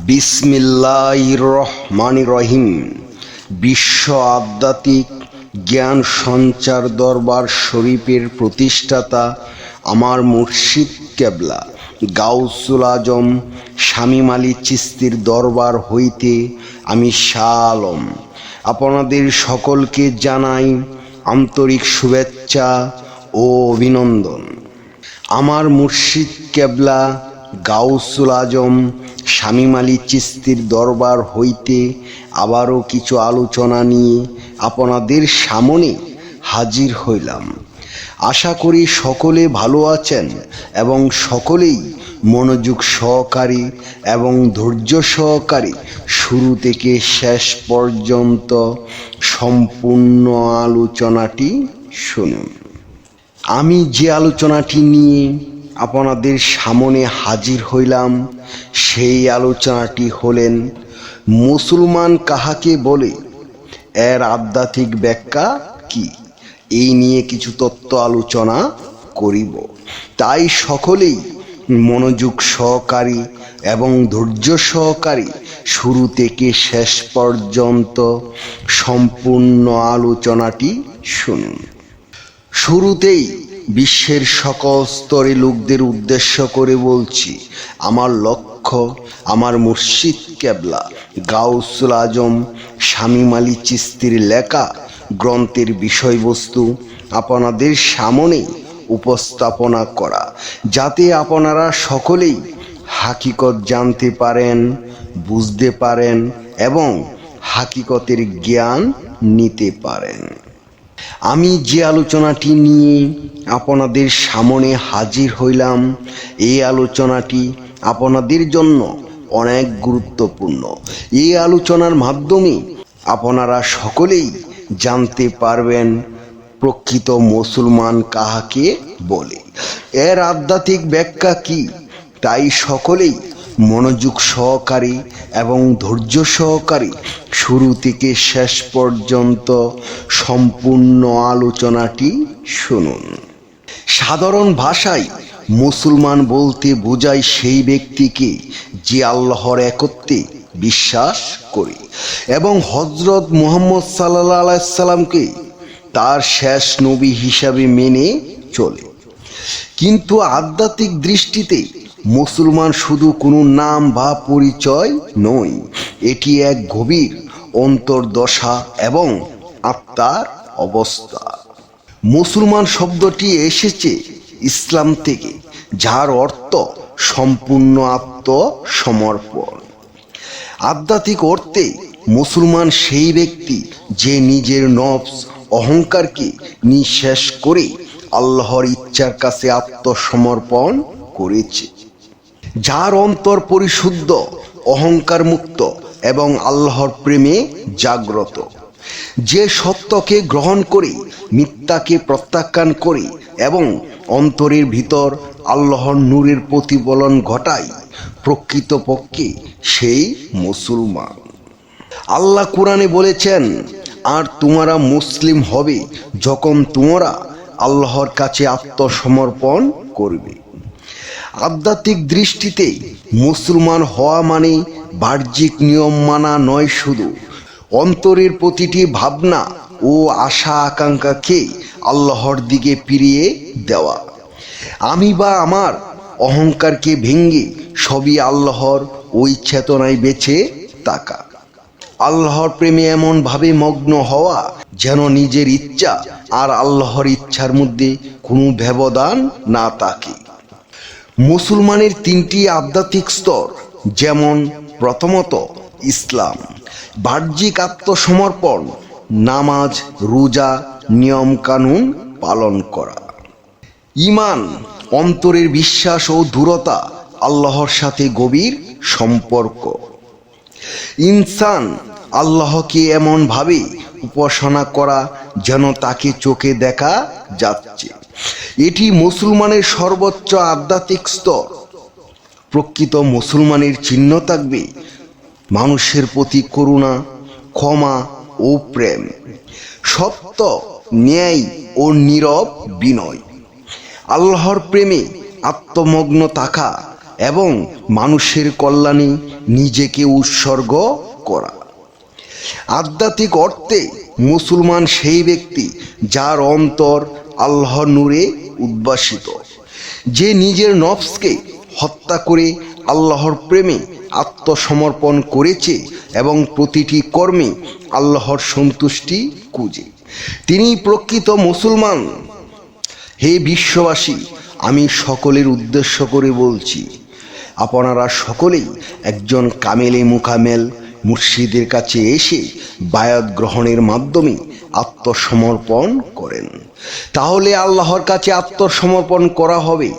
বিসমিল্লাহির রহমানির রহিম। বিশ্ব আধ্যাত্মিক জ্ঞান সঞ্চার দরবার শরীফের প্রতিষ্ঠাতা আমার মুর্শিদ কেবলা গাউসুল আজম শামীম আলী চিশতির দরবার হইতে আমি শাহ আলম আপনাদের সকলকে জানাই আন্তরিক শুভেচ্ছা ও অভিনন্দন। আমার মুর্শিদ কেবলা গাউসুল আজম শামীম আলী চিশতির দরবার হইতে আবারও কিছু আলোচনা নিয়ে আপনাদের সামনে হাজির হইলাম। আশা করি সকলে ভালো আছেন এবং সকলেই মনোযোগ সহকারী এবং ধৈর্য সহকারী শুরু থেকে শেষ পর্যন্ত সম্পূর্ণ আলোচনাটি শুনুন। আমি যে আলোচনাটি নিয়ে আপনাদের সামনে হাজির হইলাম সেই আলোচনাটি হলেন মুসলমান কাহাকে বলে, এর আধ্যাত্মিক ব্যাখ্যা কি, এই নিয়ে কিছু তত্ত্ব আলোচনা করিব। তাই সকলেই মনোযোগ সহকারী এবং ধৈর্য সহকারী শুরু থেকে শেষ পর্যন্ত সম্পূর্ণ আলোচনাটি শুনুন। শুরুতেই বিশ্বের সকল স্তরে লোকদের উদ্দেশ্য করে বলছি, আমার লক্ষ্য আমার মুর্শিদ কেবলা গাউসুল আজম শামীম আলী চিশতির লেখা গ্রন্থের বিষয়বস্তু আপনাদের সামনে উপস্থাপনা করা, যাতে আপনারা সকলেই হাকিকত জানতে পারেন, বুঝতে পারেন এবং হাকিকতের জ্ঞান নিতে পারেন। আমি যে আলোচনাটি নিয়ে আপনাদের সামনে হাজির হইলাম, এই আলোচনাটি আপনাদের জন্য অনেক গুরুত্বপূর্ণ। এই আলোচনার মাধ্যমে আপনারা সকলেই জানতে পারবেন প্রকৃত মুসলমান কাহাকে বলে, এর আধ্যাত্মিক ব্যাখ্যা কি। তাই সকলেই মনোযোগ সহকারী এবং ধৈর্য সহকারী শুরু থেকে শেষ পর্যন্ত সম্পূর্ণ আলোচনাটি শুনুন। সাধারণ ভাষায় মুসলমান বলতে বোঝায় সেই ব্যক্তিকে যে আল্লাহর একত্বে বিশ্বাস করে এবং হযরত মুহাম্মদ সাল্লাল্লাহু আলাইহি সাল্লামকে তার শেষ নবী হিসাবে মেনে চলে। কিন্তু আধ্যাত্মিক দৃষ্টিতে মুসলমান শুধু কোনো নাম বা পরিচয় নয়, এটি এক গভীর অন্তর্দশা এবং আত্মার অবস্থা। মুসলমান শব্দটি এসেছে ইসলাম থেকে, যার অর্থ সম্পূর্ণ আত্মসমর্পণ। আধ্যাত্মিক অর্থে মুসলমান সেই ব্যক্তি যে নিজের নফস অহংকারকে নিঃশেষ করে আল্লাহর ইচ্ছার কাছে আত্মসমর্পণ করেছে, যার অন্তর পরিশুদ্ধ, অহংকার মুক্ত এবং আল্লাহর প্রেমে জাগ্রত, যে সত্যকে গ্রহণ করে মিথ্যাকে প্রত্যাখ্যান করে এবং অন্তরের ভিতর আল্লাহর নূরের প্রতিফলন ঘটায়, প্রকৃতপক্ষে সেই মুসলমান। আল্লাহ কুরআনে বলেছেন, আর তোমরা মুসলিম হবে যখন তোমরা আল্লাহর কাছে আত্মসমর্পণ করবে। আধ্যাত্মিক দৃষ্টিতে মুসলমান হওয়া মানে বাহ্যিক নিয়ম মানা নয়, শুধু অন্তরের প্রতিটি ভাবনা ও আশা আকাঙ্ক্ষাকে আল্লাহর দিকে ফিরিয়ে দেওয়া। আমি বা আমার অহংকারকে ভেঙে সবই আল্লাহর ওই চেতনায় বেঁচে থাকা। আল্লাহর প্রেমে এমনভাবে মগ্ন হওয়া যেন নিজের ইচ্ছা আর আল্লাহর ইচ্ছার মধ্যে কোনো ব্যবধান না থাকে। মুসলমানের তিনটি আধ্যাত্মিক স্তর, যেমন প্রথমত ইসলাম, বাহ্যিক আত্মসমর্পণ, নামাজ, রোজা, নিয়ম কানুন পালন করা। ঈমান, অন্তরের বিশ্বাস ও দৃঢ়তা, আল্লাহর সাথে গভীর সম্পর্ক। ইনসান, আল্লাহকে এমনভাবে উপাসনা করা যেন তাকে চোখে দেখা যাচ্ছে। এটি মুসলমানের সর্বোচ্চ আধ্যাত্মিক স্তর। প্রকৃত মুসলমানের চিহ্ন থাকবে মানুষের প্রতি করুণা, ক্ষমা ও প্রেম, সত্য, ন্যায় ও নীরব বিনয়, আল্লাহর প্রেমে আত্মমগ্ন থাকা এবং মানুষের কল্যাণে নিজেকে উৎসর্গ করা। আধ্যাত্মিক অর্থে মুসলমান সেই ব্যক্তি যার অন্তর আল্লাহর নূরে উদ্ভাসিত, যে নিজের নফসকে হত্যা করে আল্লাহর প্রেমে আত্মসমর্পণ করেছে এবং প্রতিটি কর্মে আল্লাহর সন্তুষ্টি খুঁজে, তিনি প্রকৃত মুসলমান। হে বিশ্ববাসী, আমি সকলের উদ্দেশ্য করে বলছি, আপনারা সকলেই একজন কামেলে মুকামেল মুর্শিদের কাছে এসে বায়াত গ্রহণের মাধ্যমে আত্মসমর্পণ করেন, তাহলে আল্লাহর কাছে আত্মসমর্পণ করা হবে।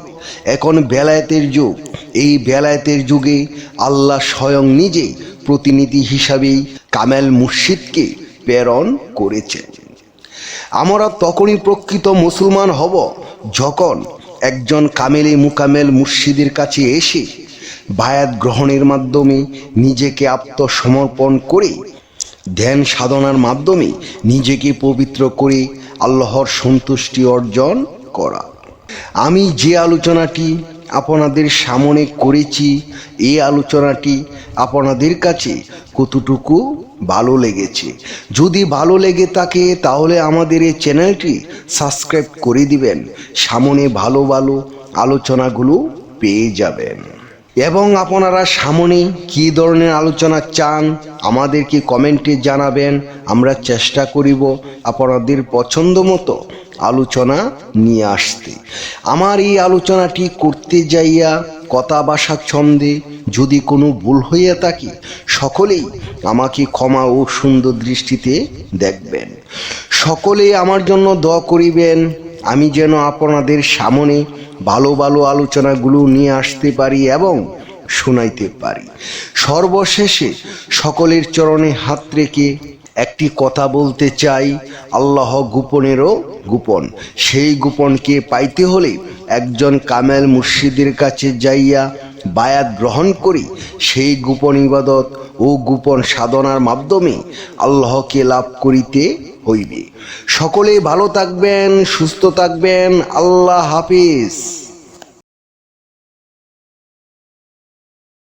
এখন বেলায়েতের যুগ, এই বেলায়েতের যুগে আল্লাহ স্বয়ং নিজে প্রতিনিধি হিসাবেই কামেল মুর্শিদকে প্রেরণ করেছেন। আমরা তখনই প্রকৃত মুসলমান হব যখন একজন কামেলে মুকামেল মুর্শিদের কাছে এসে বায়াত গ্রহণের মাধ্যমে নিজেকে আত্মসমর্পণ করে ধ্যান সাধনার মাধ্যমে নিজেকে পবিত্র করে আল্লাহর সন্তুষ্টি অর্জন করা। আমি যে আলোচনাটি আপনাদের সামনে করেছি, এই আলোচনাটি আপনাদের কাছে কতটুকু ভালো লেগেছে? যদি ভালো লেগে থাকে তাহলে আমাদের এই চ্যানেলটি সাবস্ক্রাইব করে দিবেন, সামনে ভালো ভালো আলোচনাগুলো পেয়ে যাবেন। এবং আপনারা সামনে কী ধরনের আলোচনা চান আমাদেরকে কমেন্টে জানাবেন, আমরা চেষ্টা করিব আপনাদের পছন্দ মতো আলোচনা নিয়ে আসতে। আমার এই আলোচনাটি করতে যাইয়া কথা ভাষা ছন্দে যদি কোনো ভুল হইয়া থাকে, সকলেই আমাকে ক্ষমা ও সুন্দর দৃষ্টিতে দেখবেন। সকলে আমার জন্য দোয়া করিবেন, আমি যেন আপনাদের সামনে ভালো ভালো আলোচনাগুলো নিয়ে আসতে পারি এবং শোনাইতে পারি। সর্বশেষে সকলের চরণে হাত রেখে একটি কথা বলতে চাই, আল্লাহ গোপনেরও গোপন। সেই গোপনকে পাইতে হলে একজন কামেল মুর্শিদের কাছে যাইয়া বায়াত গ্রহণ করি, সেই গোপন ইবাদত ও গোপন সাধনার মাধ্যমে আল্লাহকে লাভ করিতে হইবে। সকলে ভালো থাকবেন, সুস্থ থাকবেন। আল্লাহ হাফিজ।